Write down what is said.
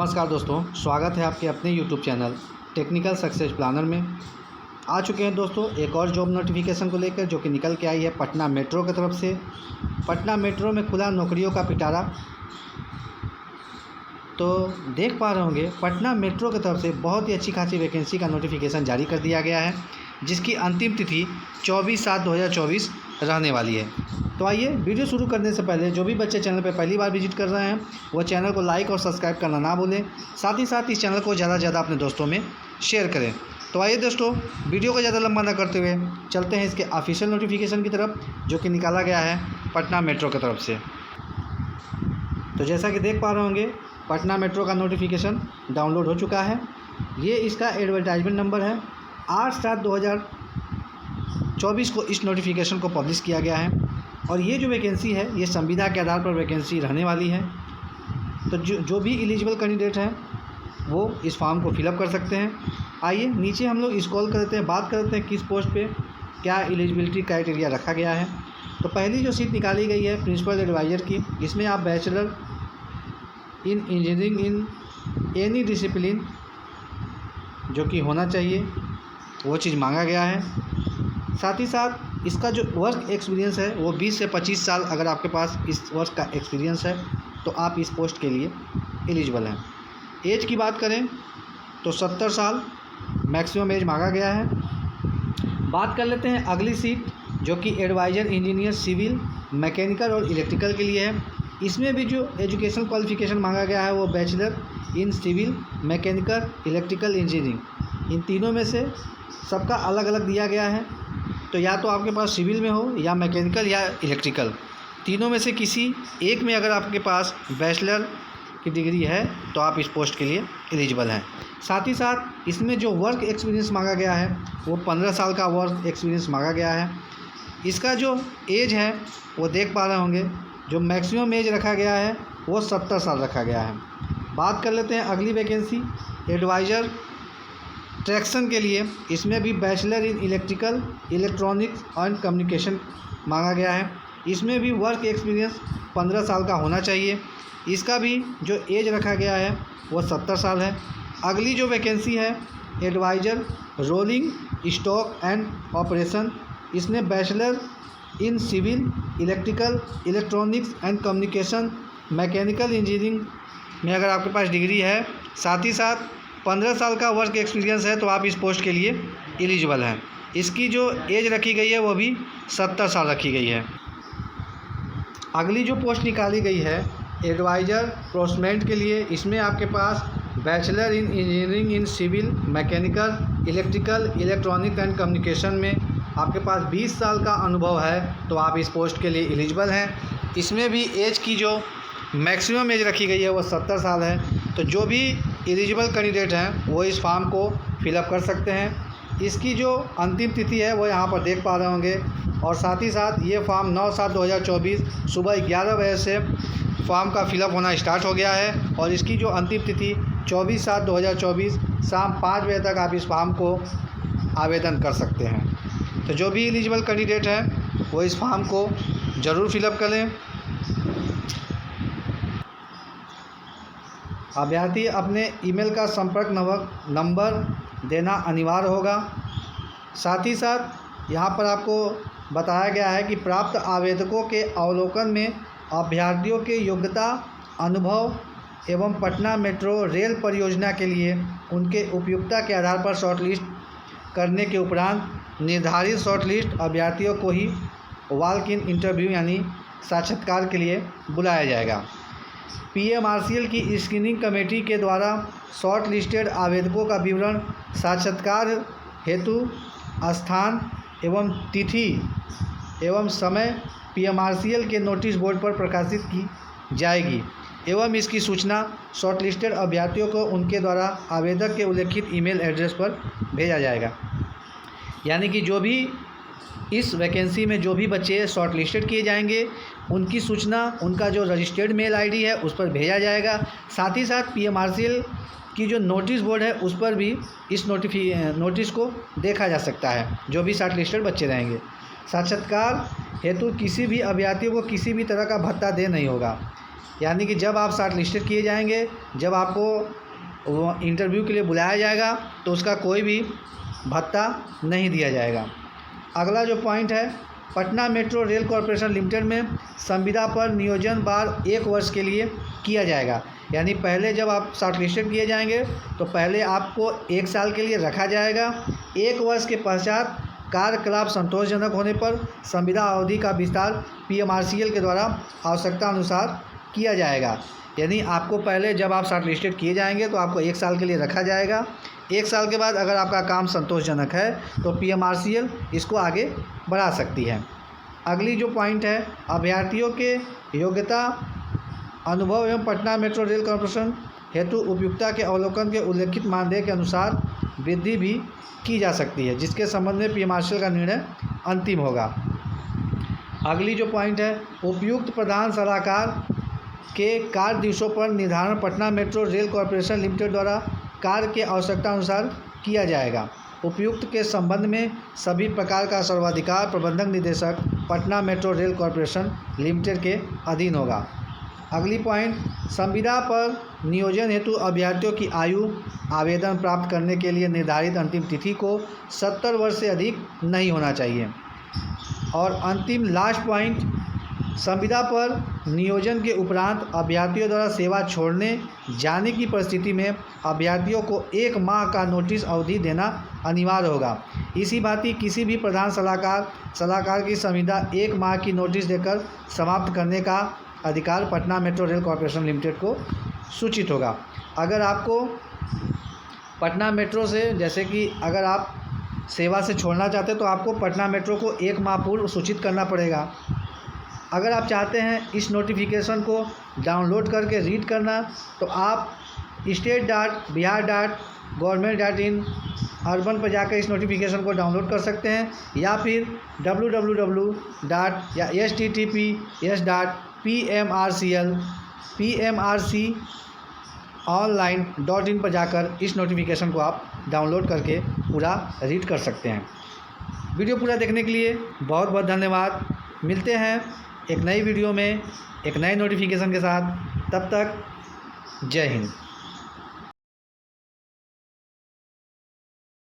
नमस्कार दोस्तों, स्वागत है आपके अपने YouTube channel technical success planner में। आ चुके हैं दोस्तों एक और जॉब नोटिफिकेशन को लेकर, जो कि निकल के आई है पटना मेट्रो की तरफ से। पटना मेट्रो में खुला नौकरियों का पिटारा। तो देख पा रहे होंगे पटना मेट्रो की तरफ से बहुत ही अच्छी खासी वैकेंसी का नोटिफिकेशन जारी कर दिया गया है, जिसकी अंतिम तिथि 24/7/2024 रहने वाली है। तो आइए वीडियो शुरू करने से पहले जो भी बच्चे चैनल पर पहली बार विजिट कर रहे हैं वो चैनल को लाइक और सब्सक्राइब करना ना भूलें। साथ ही साथ इस चैनल को ज़्यादा से ज़्यादा अपने दोस्तों में शेयर करें। तो आइए दोस्तों, वीडियो को ज़्यादा लंबा ना करते हुए चलते हैं इसके ऑफिशियल नोटिफिकेशन की तरफ, जो कि निकाला गया है पटना मेट्रो की तरफ से। तो जैसा कि देख पा रहे होंगे पटना मेट्रो का नोटिफिकेशन डाउनलोड हो चुका है। ये इसका एडवर्टाइजमेंट नंबर है। 8/7/2024 को इस नोटिफिकेशन को पब्लिश किया गया है। और ये जो वैकेंसी है ये संविदा के आधार पर वैकेंसी रहने वाली है। तो जो भी एलिजिबल कैंडिडेट हैं वो इस फॉर्म को फिलअप कर सकते हैं। आइए नीचे हम लोग स्क्रॉल करते हैं, बात करते हैं किस पोस्ट पे क्या एलिजिबिलिटी क्राइटेरिया रखा गया है। तो पहली जो सीट निकाली गई है प्रिंसिपल एडवाइज़र की, इसमें आप bachelor in engineering in any discipline जो कि होना चाहिए वो चीज़ मांगा गया है। साथ ही साथ इसका जो वर्क एक्सपीरियंस है वो 20 से 25 साल अगर आपके पास इस वर्क का एक्सपीरियंस है तो आप इस पोस्ट के लिए एलिजिबल हैं। एज की बात करें तो 70 साल मैक्सिमम एज मांगा गया है। बात कर लेते हैं अगली सीट, जो कि एडवाइज़र इंजीनियर सिविल मैकेनिकल और इलेक्ट्रिकल के लिए है। इसमें भी जो एजुकेशन क्वालिफ़िकेशन मांगा गया है वो bachelor in civil mechanical electrical engineering, इन तीनों में से सबका अलग अलग दिया गया है। तो या तो आपके पास सिविल में हो या मैकेनिकल या इलेक्ट्रिकल, तीनों में से किसी एक में अगर आपके पास बैचलर की डिग्री है तो आप इस पोस्ट के लिए एलिजिबल हैं। साथ ही साथ इसमें जो वर्क एक्सपीरियंस मांगा गया है वो 15 साल का वर्क एक्सपीरियंस मांगा गया है। इसका जो एज है वो देख पा रहे होंगे, जो मैक्सिमम एज रखा गया है वो 70 साल रखा गया है। बात कर लेते हैं अगली वैकेंसी एडवाइज़र ट्रैक्शन के लिए। इसमें भी bachelor in electrical electronics and communication मांगा गया है। इसमें भी वर्क एक्सपीरियंस 15 साल का होना चाहिए। इसका भी जो एज रखा गया है वो 70 साल है। अगली जो वैकेंसी है adviser rolling stock and operation, इसमें bachelor in civil electrical electronics and communication mechanical engineering में अगर आपके पास डिग्री है, साथ ही साथ 15 साल का वर्क एक्सपीरियंस है तो आप इस पोस्ट के लिए एलिजिबल हैं। इसकी जो एज रखी गई है वो भी 70 साल रखी गई है। अगली जो पोस्ट निकाली गई है एडवाइज़र प्लेसमेंट के लिए, इसमें आपके पास bachelor in engineering in civil mechanical electrical electronic and communication में आपके पास 20 साल का अनुभव है तो आप इस पोस्ट के लिए एलिजिबल हैं। इसमें भी एज की जो मैक्सिमम एज रखी गई है वो 70 साल है। तो जो भी एलिजिबल कैंडिडेट हैं वो इस फॉर्म को फिलअप कर सकते हैं। इसकी जो अंतिम तिथि है वो यहाँ पर देख पा रहे होंगे। और साथ ही साथ ये फॉर्म 9/7/2024 सुबह 11 बजे से फॉर्म का फिलअप होना स्टार्ट हो गया है। और इसकी जो अंतिम तिथि 24/7/2024 शाम 5 बजे तक आप इस फॉर्म को आवेदन कर सकते हैं। तो जो भी एलिजिबल कैंडिडेट हैं वो इस फॉर्म को ज़रूर फिलअप करें। अभ्यर्थी अपने ईमेल का संपर्क नंबर देना अनिवार्य होगा। साथ ही साथ यहाँ पर आपको बताया गया है कि प्राप्त आवेदकों के अवलोकन में अभ्यर्थियों के योग्यता अनुभव एवं पटना मेट्रो रेल परियोजना के लिए उनके उपयुक्तता के आधार पर शॉर्टलिस्ट करने के उपरांत निर्धारित शॉर्टलिस्ट अभ्यर्थियों को ही वॉक इन इंटरव्यू यानी साक्षात्कार के लिए बुलाया जाएगा। पीएमआरसीएल की स्क्रीनिंग कमेटी के द्वारा शॉर्ट लिस्टेड आवेदकों का विवरण साक्षात्कार हेतु स्थान एवं तिथि एवं समय पीएमआरसीएल के नोटिस बोर्ड पर प्रकाशित की जाएगी एवं इसकी सूचना शॉर्ट लिस्टेड अभ्यर्थियों को उनके द्वारा आवेदक के उल्लेखित ईमेल एड्रेस पर भेजा जाएगा। यानी कि जो भी इस वैकेंसी में जो भी बच्चे शॉर्ट लिस्टेड किए जाएंगे उनकी सूचना उनका जो रजिस्टर्ड मेल आईडी है उस पर भेजा जाएगा। साथ ही साथ पीएमआरसीएल की जो नोटिस बोर्ड है उस पर भी इस नोटिस को देखा जा सकता है जो भी शॉर्ट लिस्टेड बच्चे रहेंगे। साक्षात्कार हेतु किसी भी अभ्यर्थी को किसी भी तरह का भत्ता दे नहीं होगा। यानी कि जब आप शॉर्ट लिस्टेड किए जाएंगे, जब आपको वो इंटरव्यू के लिए बुलाया जाएगा तो उसका कोई भी भत्ता नहीं दिया जाएगा। अगला जो पॉइंट है, Patna metro rail corporation limited में संविदा पर नियोजन बार 1 वर्ष के लिए किया जाएगा। यानी पहले जब आप शॉर्ट लिस्टेड किए जाएंगे तो पहले आपको 1 साल के लिए रखा जाएगा। 1 वर्ष के पश्चात कार्यकलाप संतोषजनक होने पर संविदा अवधि का विस्तार PMRCL के द्वारा आवश्यकता अनुसार किया जाएगा। यानी आपको पहले जब आप शॉर्ट लिस्टेड किए जाएंगे तो आपको 1 साल के लिए रखा जाएगा। 1 साल के बाद अगर आपका काम संतोषजनक है तो PMRCL इसको आगे बढ़ा सकती है। अगली जो पॉइंट है, अभ्यर्थियों के योग्यता, अनुभव एवं पटना मेट्रो रेल कॉरपोरेशन हेतु उपयुक्तता के अवलोकन के उल्लेखित मानदेय के अनुसार वृद्धि भी की जा सकती है, जिसके संबंध में PMRCL का निर्णय अंतिम होगा। अगली जो पॉइंट है, उपयुक्त प्रधान सलाहकार के कार्य दिवसों पर निर्धारण Patna metro rail corporation limited द्वारा कार्य के आवश्यकता अनुसार किया जाएगा। उपयुक्त के संबंध में सभी प्रकार का सर्वाधिकार प्रबंधक निदेशक Patna metro rail corporation limited के अधीन होगा। अगली पॉइंट, संविदा पर नियोजन हेतु अभ्यर्थियों की आयु आवेदन प्राप्त करने के लिए निर्धारित अंतिम तिथि को 70 वर्ष से अधिक नहीं होना चाहिए। और अंतिम लास्ट पॉइंट, संविदा पर नियोजन के उपरांत अभ्यर्थियों द्वारा सेवा छोड़ने जाने की परिस्थिति में अभ्यर्थियों को 1 माह का नोटिस अवधि देना अनिवार्य होगा। इसी भांति किसी भी प्रधान सलाहकार की संविदा 1 माह की नोटिस देकर समाप्त करने का अधिकार Patna metro rail corporation limited को सूचित होगा। अगर आपको पटना मेट्रो से, जैसे कि अगर आप सेवा से छोड़ना चाहते हैं तो आपको पटना मेट्रो को 1 माह पूर्व सूचित करना पड़ेगा। अगर आप चाहते हैं इस नोटिफिकेशन को डाउनलोड करके रीड करना तो आप state.bihar.government.in अर्बन पर जाकर इस नोटिफिकेशन को डाउनलोड कर सकते हैं, या फिर https://pmrconline.in पर जाकर इस नोटिफिकेशन को आप डाउनलोड करके पूरा रीड कर सकते हैं। वीडियो पूरा देखने के लिए बहुत बहुत धन्यवाद। मिलते हैं एक नई वीडियो में एक नए नोटिफिकेशन के साथ। तब तक जय हिंद।